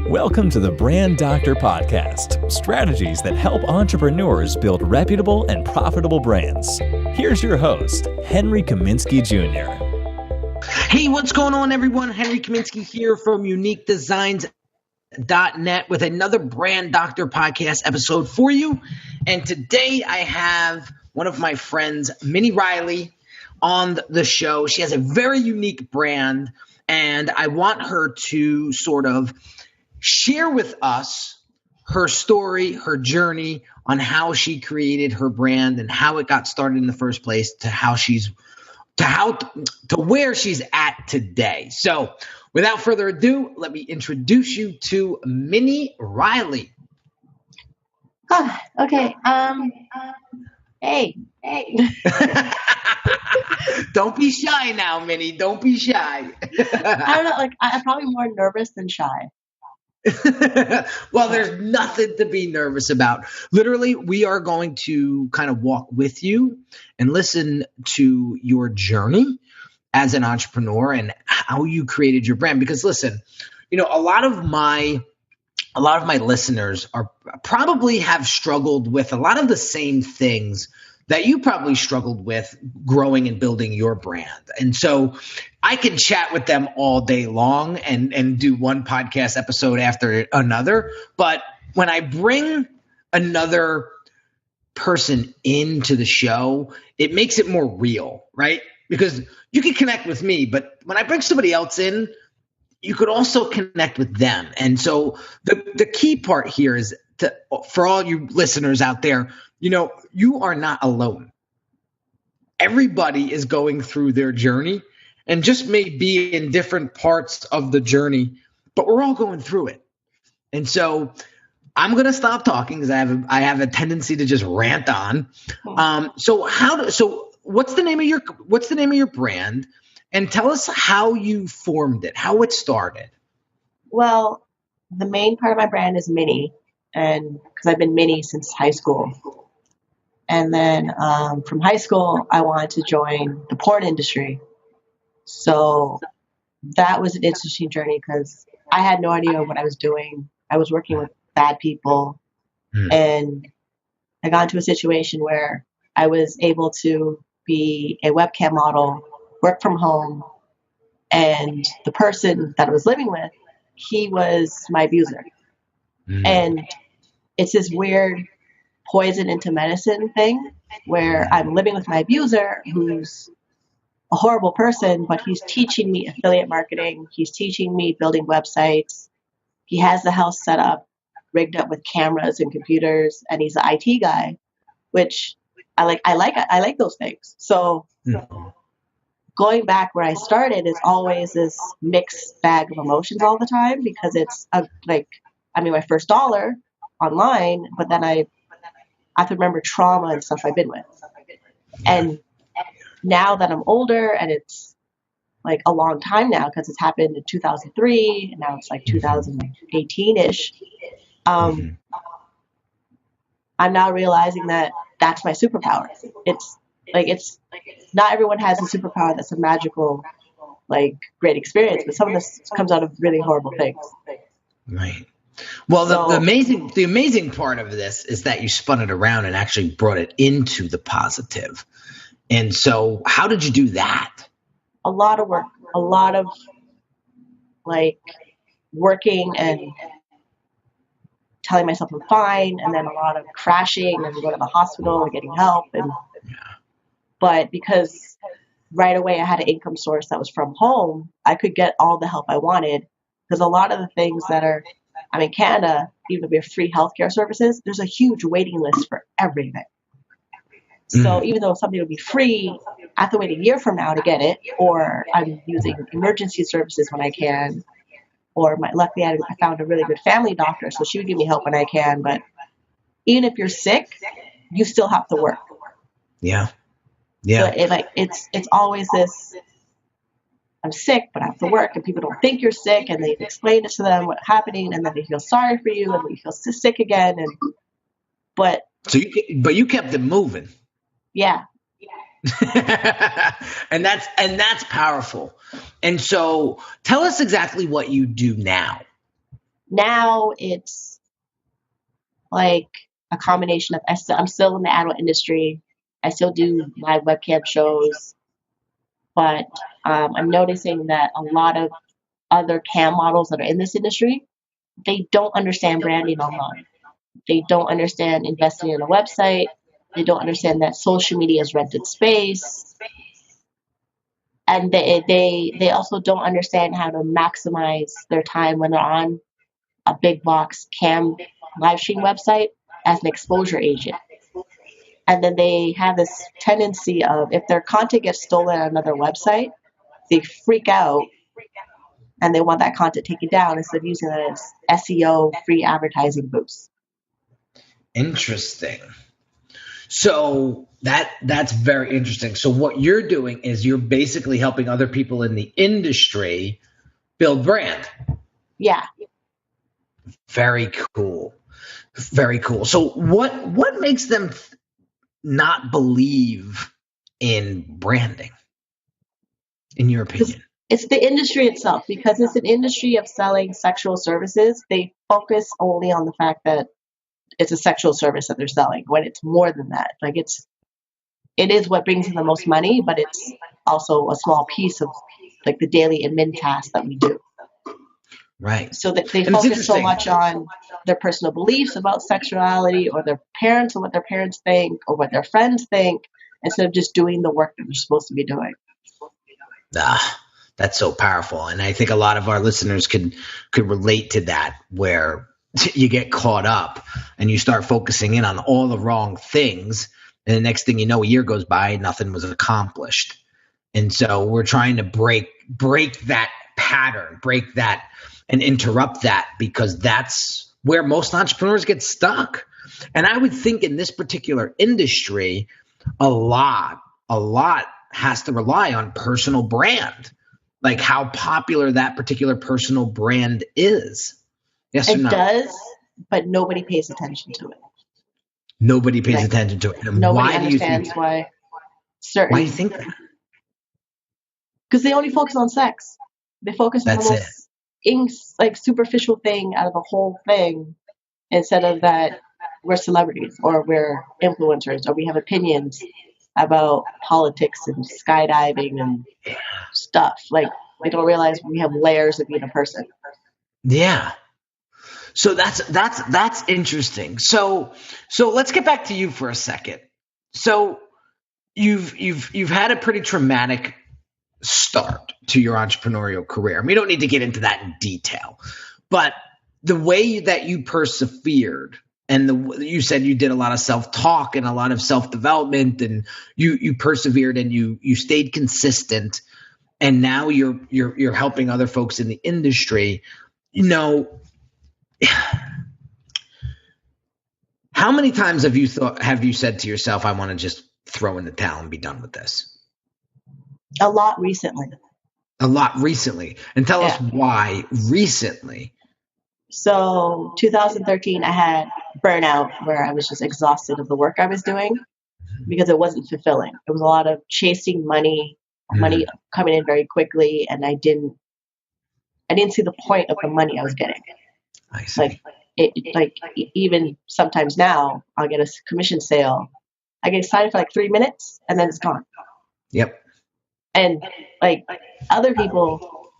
Welcome to the Brand Doctor Podcast, strategies that help entrepreneurs build reputable and profitable brands. Here's your host, Henry Kaminski Jr. Hey, what's going on, everyone? Henry Kaminski here from Unique Designz.net with another Brand Doctor Podcast episode for you. And today I have one of my friends, Minnie Riley, on the show. She has a very unique brand, and I want her to sort of share with us her story, her journey on how she created her brand and how it got started in the first place to where she's at today. So without further ado, let me introduce you to Minnie Riley. Okay. Hey. Don't be shy now, Minnie. Don't be shy. I don't know. I'm probably more nervous than shy. Well, there's nothing to be nervous about. Literally, we are going to kind of walk with you and listen to your journey as an entrepreneur and how you created your brand. Because listen, a lot of my listeners are probably have struggled with a lot of the same things that you probably struggled with growing and building your brand. And so I can chat with them all day long and do one podcast episode after another. But when I bring another person into the show, it makes it more real, right? Because you can connect with me, but when I bring somebody else in, you could also connect with them. And so the key part here is for all you listeners out there, you are not alone. Everybody is going through their journey and just may be in different parts of the journey, but we're all going through it. And so I'm going to stop talking because I have a tendency to just rant on. So what's the name of your brand? And tell us how you formed it, how it started. Well, the main part of my brand is Minnie, and because I've been Minnie since high school. And then from high school, I wanted to join the porn industry. So that was an interesting journey because I had no idea what I was doing. I was working with bad people. And I got into a situation where I was able to be a webcam model, work from home. And the person that I was living with, he was my abuser. And it's this weird poison into medicine thing where I'm living with my abuser who's a horrible person, but he's teaching me affiliate marketing. He's teaching me building websites. He has the house set up, rigged up with cameras and computers, and he's the IT guy, which I like those things. So going back where I started is always this mixed bag of emotions all the time because it's my first dollar online, but then I have to remember trauma and stuff I've been with. And now that I'm older and it's like a long time now because it's happened in 2003 and now it's like 2018-ish, I'm now realizing that that's my superpower. It's not everyone has a superpower that's a magical, great experience, but some of this comes out of really horrible things. Right. Well, the amazing part of this is that you spun it around and actually brought it into the positive. And so how did you do that? A lot of work, a lot of working and telling myself I'm fine, and then a lot of crashing and going to the hospital and getting help. But because right away I had an income source that was from home, I could get all the help I wanted because a lot of the things that are in Canada, even if we have free healthcare services, there's a huge waiting list for everything. So even though something would be free, I have to wait a year from now to get it, or I'm using emergency services when I can, or luckily I found a really good family doctor, so she would give me help when I can. But even if you're sick, you still have to work. Yeah. So it's always this. I'm sick, but I have to work, and people don't think you're sick, and they explain it to them what's happening, and then they feel sorry for you, and you feel sick again, but you kept it moving. Yeah. and that's powerful. And so tell us exactly what you do now. now it's like a combination of, I'm still in the adult industry. I still do live webcam shows, but I'm noticing that a lot of other cam models that are in this industry, they don't understand branding online. They don't understand investing in a website. They don't understand that social media is rented space. And they also don't understand how to maximize their time when they're on a big box cam live stream website as an exposure agent. And then they have this tendency of, if their content gets stolen on another website, they freak out and they want that content taken down instead of using it as SEO free advertising boost. Interesting. So that's very interesting. So what you're doing is you're basically helping other people in the industry build brand. Yeah. Very cool. Very cool. So what makes them not believe in branding, in your opinion? It's the industry itself, because it's an industry of selling sexual services. They focus only on the fact that it's a sexual service that they're selling, when it's more than that. Like it is what brings in the most money, but it's also a small piece of like the daily admin tasks that we do. Right. So that they focus so much on their personal beliefs about sexuality, or their parents, or what their parents think, or what their friends think, instead of just doing the work that they're supposed to be doing. That's so powerful. And I think a lot of our listeners could relate to that, where you get caught up and you start focusing in on all the wrong things. And the next thing you know, a year goes by and nothing was accomplished. And so we're trying to break that pattern, break that and interrupt that, because that's where most entrepreneurs get stuck. And I would think in this particular industry, a lot has to rely on personal brand, like how popular that particular personal brand is. Yes or no? It does, but nobody pays attention to it. Nobody pays attention to it. And nobody understands why certain. Why do you think that? Because they only focus on sex. They focus on the most like superficial thing out of the whole thing, instead of that we're celebrities, or we're influencers, or we have opinions about politics and skydiving and stuff. Like, they don't realize we have layers of being a person. Yeah. So that's interesting. So let's get back to you for a second. So you've had a pretty traumatic start to your entrepreneurial career. We don't need to get into that in detail, but the way that you persevered, and you said you did a lot of self-talk and a lot of self-development, and you persevered and you stayed consistent, and now you're helping other folks in the industry. You know, how many times have you said to yourself, I want to just throw in the towel and be done with this? A lot recently. And tell us why recently. So 2013, I had burnout, where I was just exhausted of the work I was doing because it wasn't fulfilling. It was a lot of chasing money coming in very quickly, and I didn't see the point of the money I was getting. I see. Even sometimes now, I'll get a commission sale. I get excited for like 3 minutes, and then it's gone. Yep. And like other people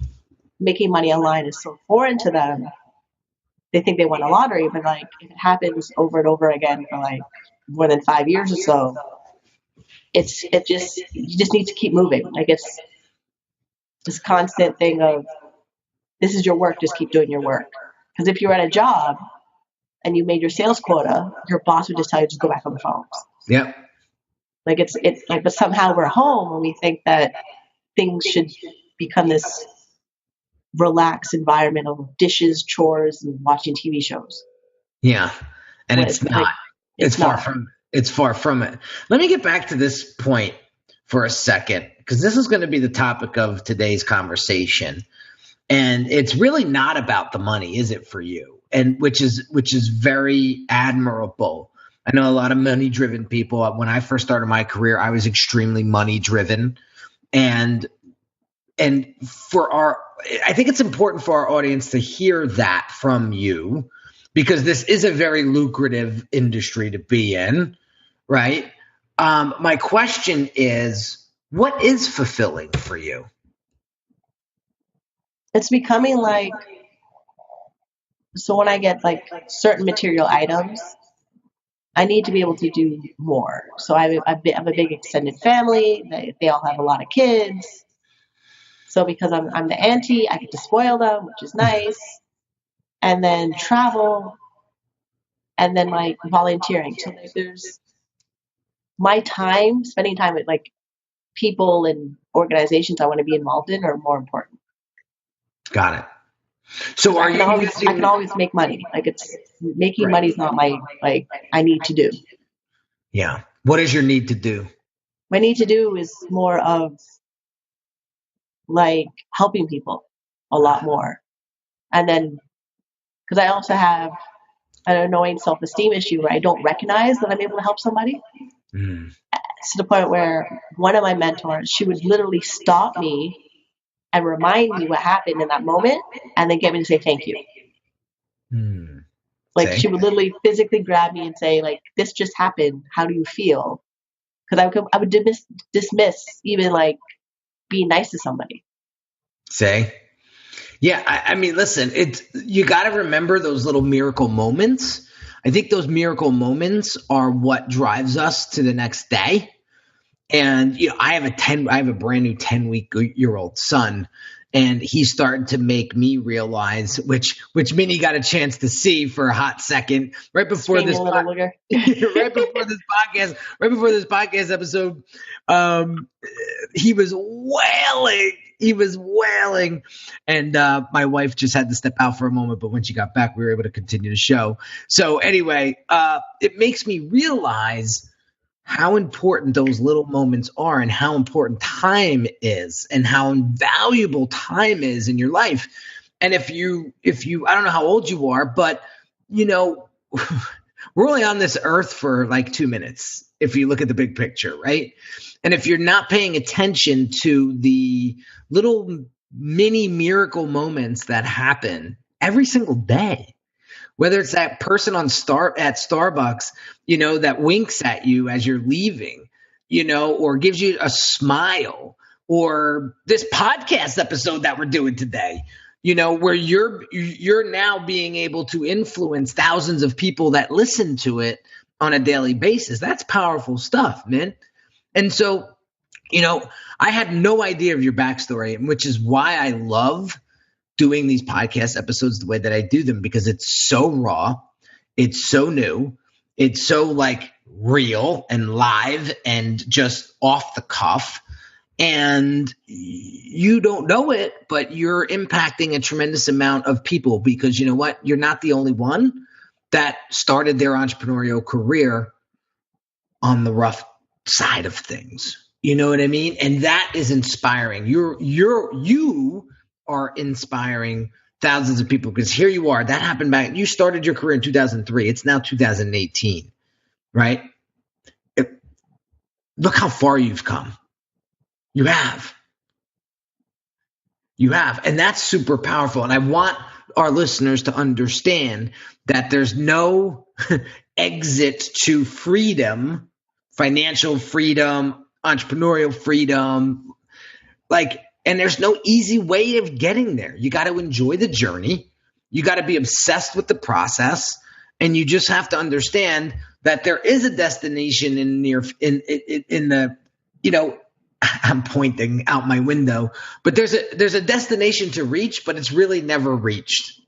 making money online is so foreign to them. They think they won a lottery, but like if it happens over and over again for like more than 5 years or so, you just need to keep moving. Like it's this constant thing of, this is your work, just keep doing your work. Because if you're at a job and you made your sales quota, your boss would just tell you just go back on the phones. Yep. Like it's like, but somehow we're home and we think that things should become this relaxed environment of dishes, chores, and watching TV shows. Yeah. And it's not. Like, it's far from it. Let me get back to this point for a second, because this is going to be the topic of today's conversation. And it's really not about the money, is it, for you? And which is very admirable. I know a lot of money-driven people. When I first started my career, I was extremely money-driven. And And I think it's important for our audience to hear that from you, because this is a very lucrative industry to be in, right? My question is, what is fulfilling for you? It's becoming like, so when I get like certain material items, I need to be able to do more. So I have a big extended family. They all have a lot of kids. So because I'm the auntie, I get to spoil them, which is nice. And then travel, and then like volunteering. So like there's my time, spending time with like people and organizations I want to be involved in are more important. Got it. So I can always make money. Like it's making money is not my like I need to do. Yeah. What is your need to do? My need to do is more of like helping people a lot more. And then because I also have an annoying self-esteem issue where I don't recognize that I'm able to help somebody. To the point where one of my mentors, she would literally stop me and remind me what happened in that moment and then get me to say thank you. Like she would literally physically grab me and say, like, this just happened. How do you feel? Because I would dismiss even like being nice to somebody. Yeah, I mean, listen, you got to remember those little miracle moments. I think those miracle moments are what drives us to the next day. And I have a brand new 10-week-old son, and he's starting to make me realize, which Minnie got a chance to see for a hot second right before this podcast episode. He was wailing. And my wife just had to step out for a moment, but when she got back, we were able to continue the show. So anyway, it makes me realize how important those little moments are, and how important time is, and how invaluable time is in your life. And if you, I don't know how old you are, but we're only on this earth for like 2 minutes if you look at the big picture, right? And if you're not paying attention to the little mini miracle moments that happen every single day, whether it's that person at Starbucks, that winks at you as you're leaving, or gives you a smile, or this podcast episode that we're doing today, where you're now being able to influence thousands of people that listen to it on a daily basis. That's powerful stuff, man. And so, I had no idea of your backstory, which is why I love doing these podcast episodes the way that I do them, because it's so raw, it's so new, it's so like real and live and just off the cuff. And you don't know it, but you're impacting a tremendous amount of people, because you know what? You're not the only one that started their entrepreneurial career on the rough side of things. You know what I mean? And that is inspiring. You are inspiring thousands of people, because here you are. That happened you started your career in 2003. It's now 2018, right? Look how far you've come. You have. And that's super powerful. And I want our listeners to understand that there's no exit to freedom, financial freedom, entrepreneurial freedom, and there's no easy way of getting there. You got to enjoy the journey. You got to be obsessed with the process, and you just have to understand that there is a destination I'm pointing out my window, but there's a destination to reach, but it's really never reached.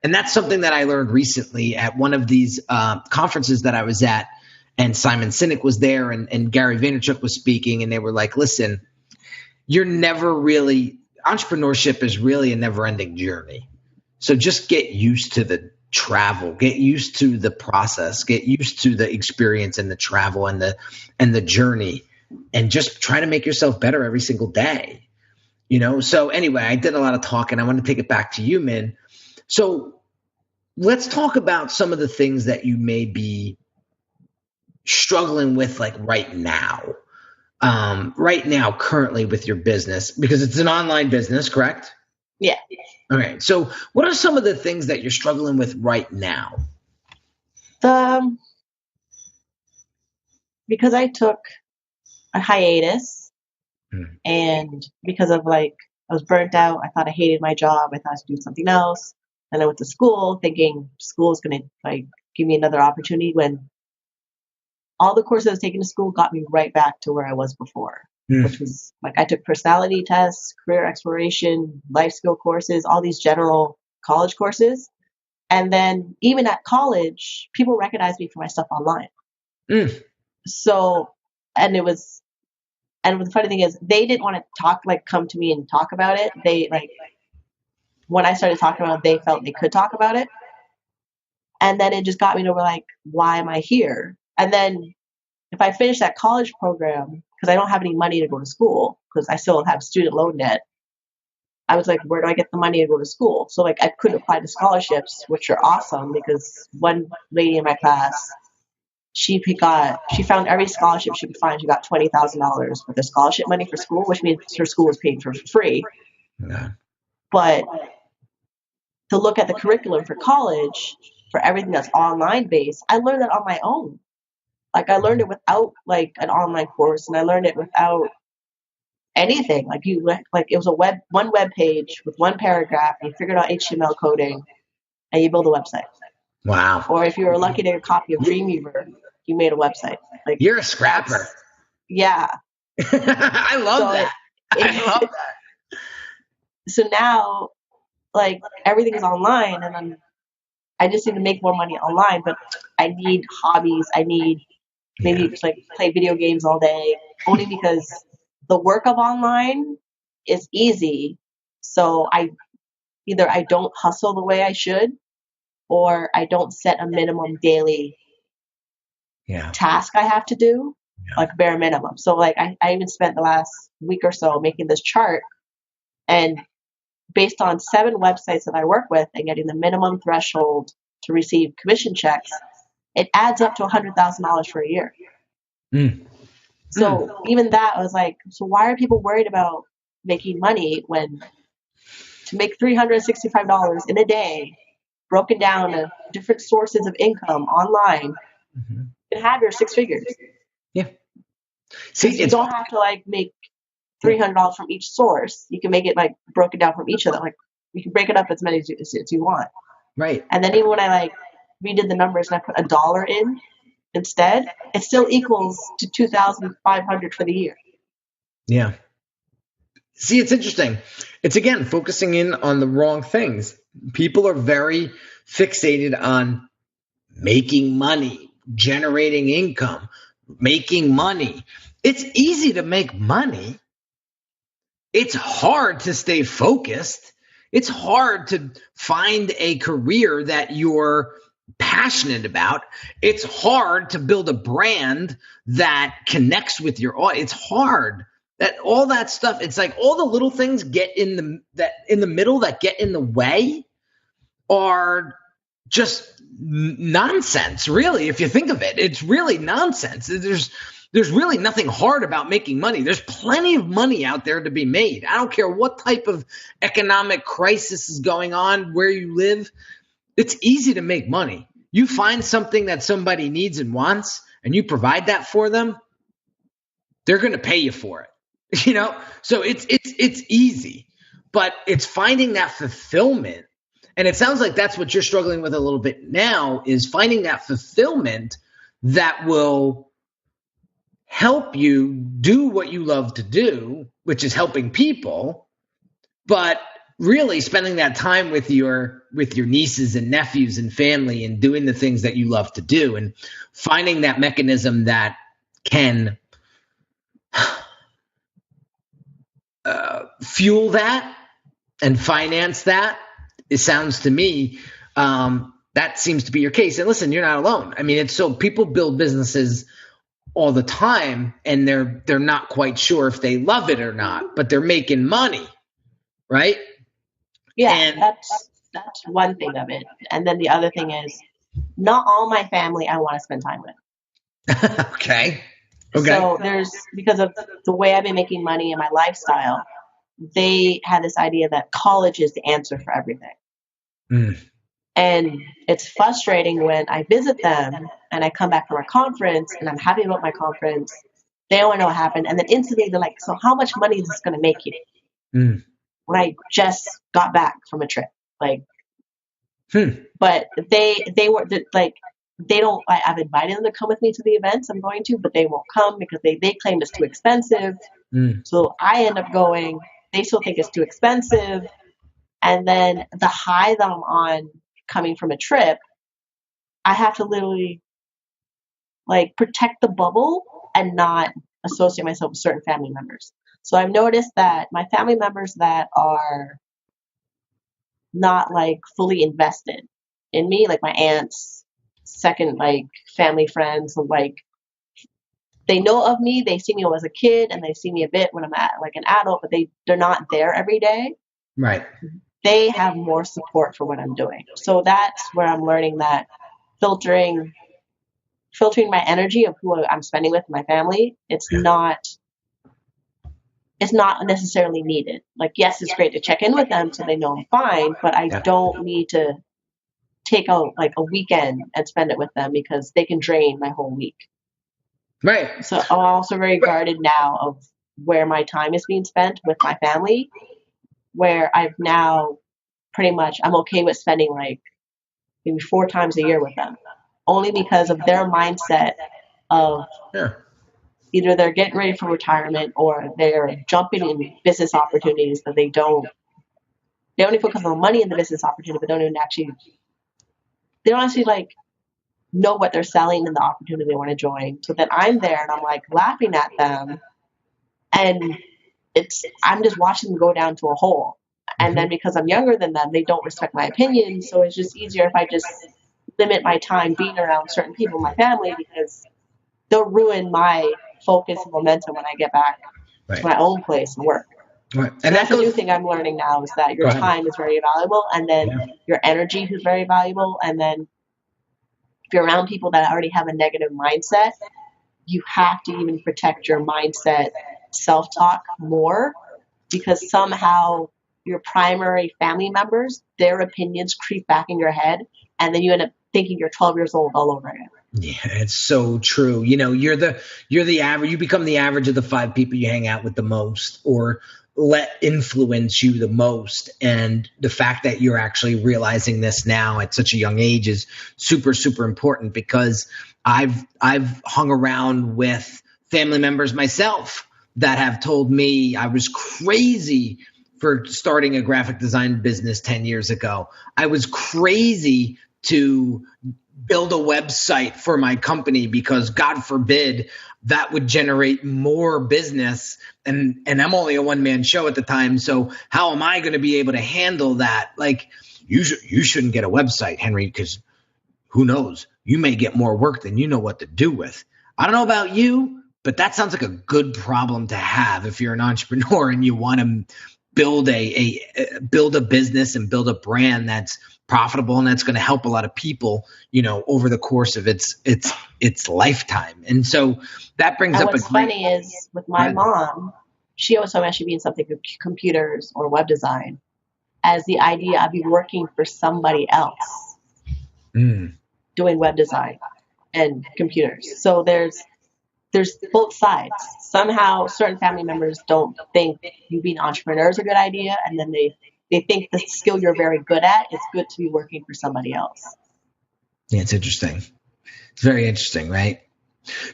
And that's something that I learned recently at one of these conferences that I was at, and Simon Sinek was there, and Gary Vaynerchuk was speaking, and they were like, listen, entrepreneurship is really a never-ending journey. So just get used to the travel, get used to the process, get used to the experience and the travel and the journey, and just try to make yourself better every single day. So anyway, I did a lot of talking. I want to take it back to you, Min. So let's talk about some of the things that you may be struggling with like right now. right now, currently with your business? Because it's an online business, correct? Yeah. All right. So what are some of the things that you're struggling with right now? Because I took a hiatus and because of I was burnt out. I thought I hated my job. I thought I was doing something else. Then I went to school thinking school is going to give me another opportunity when all the courses I was taking to school got me right back to where I was before, which was I took personality tests, career exploration, life skill courses, all these general college courses. And then even at college, people recognized me for my stuff online. So, and the funny thing is they didn't want to come to me and talk about it. They when I started talking about it, they felt they could talk about it. And then it just got me to why am I here? And then if I finish that college program, because I don't have any money to go to school, because I still have student loan debt, I was like, where do I get the money to go to school? So I could apply to scholarships, which are awesome because one lady in my class, she found every scholarship she could find. She got $20,000 with the scholarship money for school, which means her school was paid for free. Yeah. But to look at the curriculum for college, for everything that's online based, I learned that on my own. I learned it without an online course, and I learned it without anything. It was one web page with one paragraph, and you figured out HTML coding, and you build a website. Wow. Or if you were lucky to get a copy of Dreamweaver, you made a website. You're a scrapper. Yeah. I love that. I love that. So now, everything is online, and I just need to make more money online, but I need hobbies. I need maybe just play video games all day, only because the work of online is easy. So I don't hustle the way I should, or I don't set a minimum daily task I have to do, bare minimum. So I even spent the last week or so making this chart, and based on 7 websites that I work with and getting the minimum threshold to receive commission checks, it adds up to $100,000 for a year. So even that, I was so why are people worried about making money when to make $365 in a day, broken down to different sources of income online, you can have your 6 figures. Yeah. See, you don't have to make $300 from each source. You can make it broken down from each of them. You can break it up as many as you want. Right. And then even when I redid the numbers and I put $1 in instead, it still equals to $2,500 for the year. Yeah. See, it's interesting. It's again focusing in on the wrong things. People are very fixated on making money, generating income, making money. It's easy to make money. It's hard to stay focused. It's hard to find a career that you're passionate about. It's hard to build a brand that connects with your audience. It's hard. All that stuff. It's all the little things get in the middle that get in the way are just nonsense, really. If you think of it, it's really nonsense. There's really nothing hard about making money. There's plenty of money out there to be made. I don't care what type of economic crisis is going on where you live. It's easy to make money. You find something that somebody needs and wants, and you provide that for them, they're going to pay you for it. So it's easy, but it's finding that fulfillment. And it sounds like that's what you're struggling with a little bit now, is finding that fulfillment that will help you do what you love to do, which is helping people, but really spending that time with your nieces and nephews and family and doing the things that you love to do, and finding that mechanism that can fuel that and finance that. It sounds to me that seems to be your case. And listen, you're not alone. I mean, it's so people build businesses all the time, and they're not quite sure if they love it or not, but they're making money, right? Yeah, and that's one thing of it. And then the other thing is, not all my family I want to spend time with. Okay. Okay. So because of the way I've been making money and my lifestyle, they had this idea that college is the answer for everything. Mm. And it's frustrating when I visit them and I come back from a conference and I'm happy about my conference. They don't know what happened. And then instantly they're like, so how much money is this going to make you? Mm. When I just got back from a trip. Like, but they were like, they don't, I've invited them to come with me to the events I'm going to, but they won't come because they claim it's too expensive. So I end up going, they still think it's too expensive. And then the high that I'm on coming from a trip, I have to literally like protect the bubble and not associate myself with certain family members. So I've noticed that my family members that are not like fully invested in me, like my aunts, second like family friends, like they know of me, they see me as a kid and they see me a bit when I'm at like an adult, but they're not there every day. Right. They have more support for what I'm doing. So that's where I'm learning that filtering my energy of who I'm spending with my family, it's not necessarily needed. Like, yes, it's great to check in with them so they know I'm fine, but I don't need to take out like a weekend and spend it with them because they can drain my whole week. Right. So I'm also very guarded now of where my time is being spent with my family, where I've now pretty much, I'm okay with spending like maybe 4 times a year with them, only because of their mindset of either they're getting ready for retirement or they're jumping in business opportunities that they only focus on money in the business opportunity, but they don't actually like know what they're selling and the opportunity they want to join. So then I'm there and I'm like laughing at them and I'm just watching them go down to a hole. And then because I'm younger than them, they don't respect my opinion. So it's just easier if I just limit my time being around certain people in my family because they'll ruin my focus and momentum when I get back to my own place and work. Right. So and that's the new thing I'm learning now is that your time is very valuable and then your energy is very valuable. And then if you're around people that already have a negative mindset, you have to even protect your mindset self-talk more because somehow your primary family members, their opinions creep back in your head and then you end up thinking you're 12 years old all over again. Yeah, it's so true. You know, you're the average, you become the average of the 5 people you hang out with the most or let influence you the most. And the fact that you're actually realizing this now at such a young age is super, super important because I've hung around with family members myself that have told me I was crazy for starting a graphic design business 10 years ago. I was crazy to build a website for my company because God forbid that would generate more business. And I'm only a one-man show at the time. So how am I going to be able to handle that? Like you shouldn't get a website, Henry, because who knows? You may get more work than you know what to do with. I don't know about you, but that sounds like a good problem to have if you're an entrepreneur and you want to build a business and build a brand that's profitable and that's going to help a lot of people, you know, over the course of its lifetime. And so that brings up what's funny is with my mom, she always told me I should be in something with computers or web design as the idea I'd be working for somebody else doing web design and computers. So there's both sides. Somehow certain family members don't think you being an entrepreneur is a good idea. And then they think the skill you're very good at, it's good to be working for somebody else. Yeah, it's interesting. It's very interesting, right?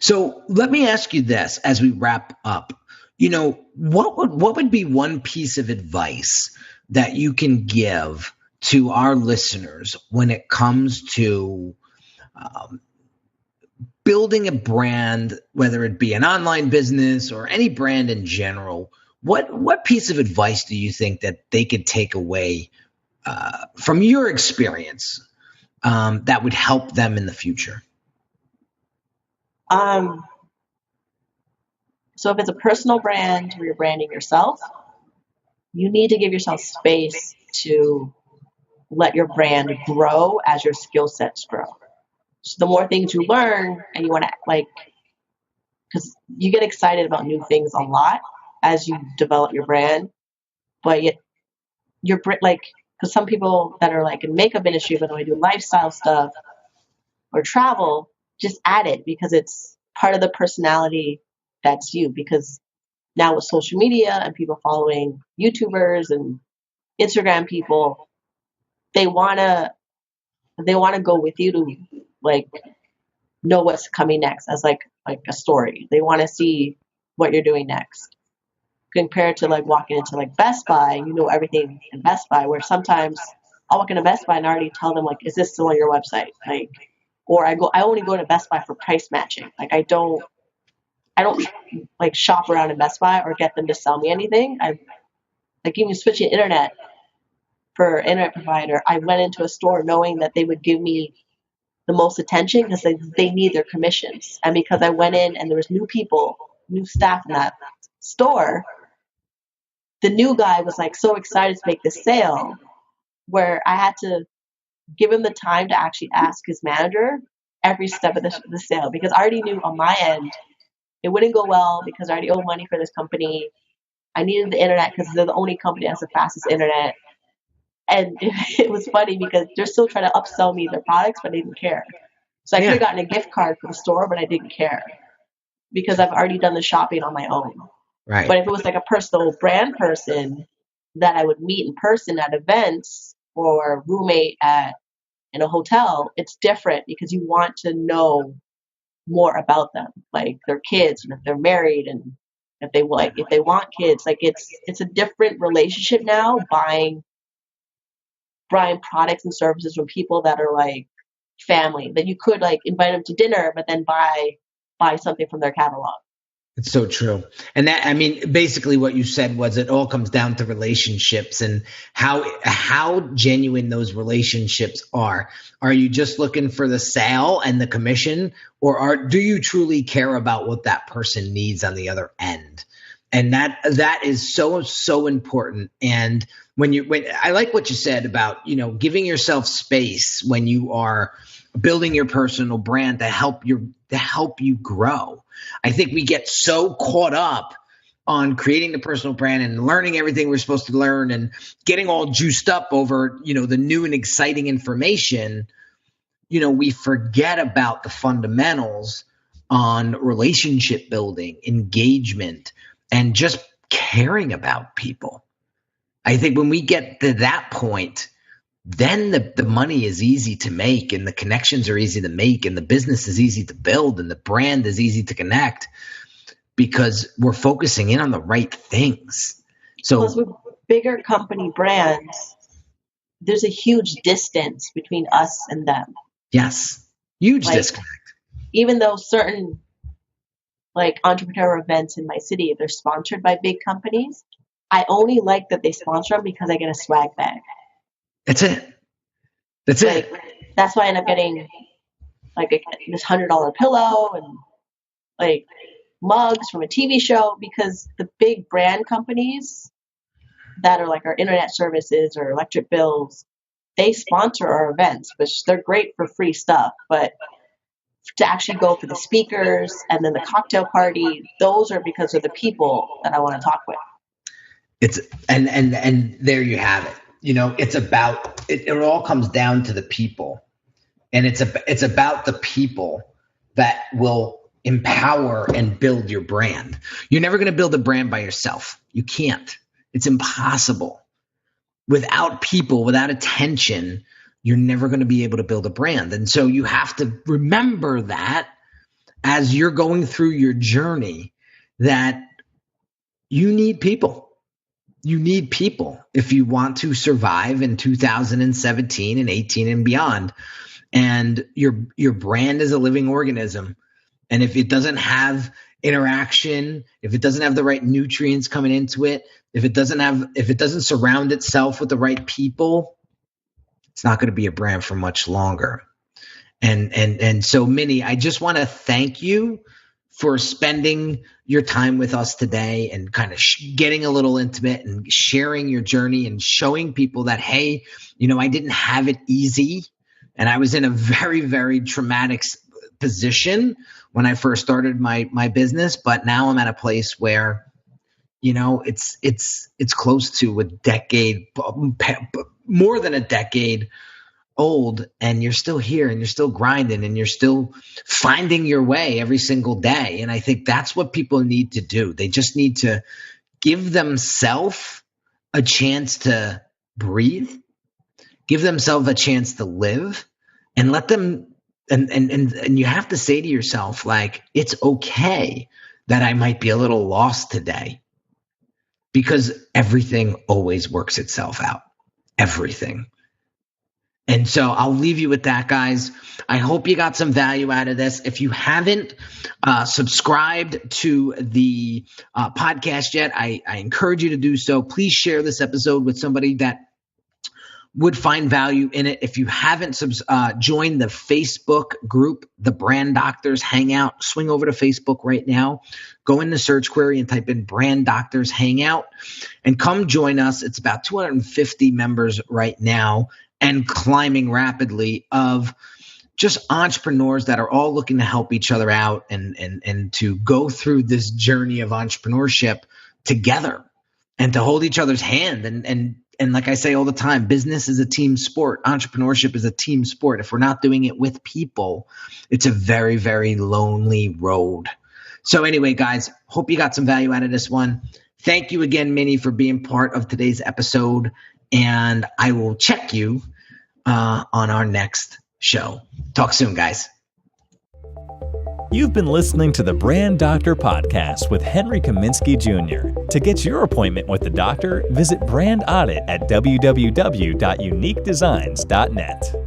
So let me ask you this as we wrap up. You know, what would be one piece of advice that you can give to our listeners when it comes to building a brand, whether it be an online business or any brand in general? What piece of advice do you think that they could take away from your experience that would help them in the future? So if it's a personal brand where you're branding yourself, you need to give yourself space to let your brand grow as your skill sets grow. So the more things you learn and you want to because you get excited about new things a lot as you develop your brand, but yet you're like, because some people that are like in makeup industry, but when they do lifestyle stuff or travel, just add it because it's part of the personality that's you. Because now with social media and people following YouTubers and Instagram people, they wanna go with you to like know what's coming next as like a story. They want to see what you're doing next. Compared to like walking into like Best Buy, you know everything in Best Buy. Where sometimes I'll walk into Best Buy and I already tell them like, is this still on your website? Like, or I only go to Best Buy for price matching. Like I don't like shop around in Best Buy or get them to sell me anything. I like even switching internet for internet provider. I went into a store knowing that they would give me the most attention because they need their commissions. And because I went in and there was new people, new staff in that store, the new guy was like so excited to make this sale where I had to give him the time to actually ask his manager every step of the sale because I already knew on my end it wouldn't go well because I already owe money for this company. I needed the internet because they're the only company that has the fastest internet. And it was funny because they're still trying to upsell me their products, but they didn't care. So I could have gotten a gift card from the store, but I didn't care because I've already done the shopping on my own. Right. But if it was like a personal brand person that I would meet in person at events or roommate in a hotel, it's different because you want to know more about them, like their kids and if they're married and if they want kids. Like it's a different relationship now buying products and services from people that are like family that you could like invite them to dinner, but then buy something from their catalog. It's so true. And that, I mean, basically what you said was it all comes down to relationships and how genuine those relationships are. Are you just looking for the sale and the commission, or do you truly care about what that person needs on the other end? And that is so, so important. And when I like what you said about, giving yourself space when you are building your personal brand to help you grow. I think we get so caught up on creating the personal brand and learning everything we're supposed to learn and getting all juiced up over, the new and exciting information. We forget about the fundamentals on relationship building, engagement, and just caring about people. I think when we get to that point, then the money is easy to make and the connections are easy to make and the business is easy to build and the brand is easy to connect because we're focusing in on the right things. So plus with bigger company brands, there's a huge distance between us and them. Yes. Huge disconnect. Even though certain like entrepreneur events in my city, they're sponsored by big companies, I only like that they sponsor them because I get a swag bag. That's it. That's why I end up getting like this $100 pillow and like mugs from a TV show because the big brand companies that are like our internet services or electric bills, they sponsor our events, which they're great for free stuff. But to actually go for the speakers and then the cocktail party, those are because of the people that I want to talk with. It's and there you have it. It's about it all comes down to the people, and it's about the people that will empower and build your brand. You're never going to build a brand by yourself. You can't. It's impossible. Without people, without attention, you're never going to be able to build a brand. And so you have to remember that as you're going through your journey, that you need people. You need people if you want to survive in 2017 and 18 and beyond. And your brand is a living organism. And if it doesn't have interaction, if it doesn't have the right nutrients coming into it, if it doesn't surround itself with the right people, it's not going to be a brand for much longer. And so, Minnie, I just want to thank you for spending your time with us today and kind of getting a little intimate and sharing your journey and showing people that, hey, I didn't have it easy and I was in a very, very traumatic position when I first started my business, but now I'm at a place where, it's close to a decade, more than a decade old, and you're still here and you're still grinding and you're still finding your way every single day. And I think that's what people need to do. They just need to give themselves a chance to breathe, give themselves a chance to live, and let them, and you have to say to yourself, like, it's okay that I might be a little lost today, because everything always works itself out. Everything. And so I'll leave you with that, guys. I hope you got some value out of this. If you haven't subscribed to the podcast yet, I encourage you to do so. Please share this episode with somebody that would find value in it. If you haven't joined the Facebook group, the Brand Doctors Hangout, swing over to Facebook right now. Go in the search query and type in Brand Doctors Hangout and come join us. It's about 250 members right now and climbing rapidly, of just entrepreneurs that are all looking to help each other out and to go through this journey of entrepreneurship together and to hold each other's hand. And like I say all the time, business is a team sport. Entrepreneurship is a team sport. If we're not doing it with people, it's a very, very lonely road. So anyway, guys, hope you got some value out of this one. Thank you again, Minnie, for being part of today's episode. And I will check you on our next show. Talk soon, guys. You've been listening to the Brand Doctor Podcast with Henry Kaminski Jr. To get your appointment with the doctor, visit Brand Audit at www.uniquedesignz.net.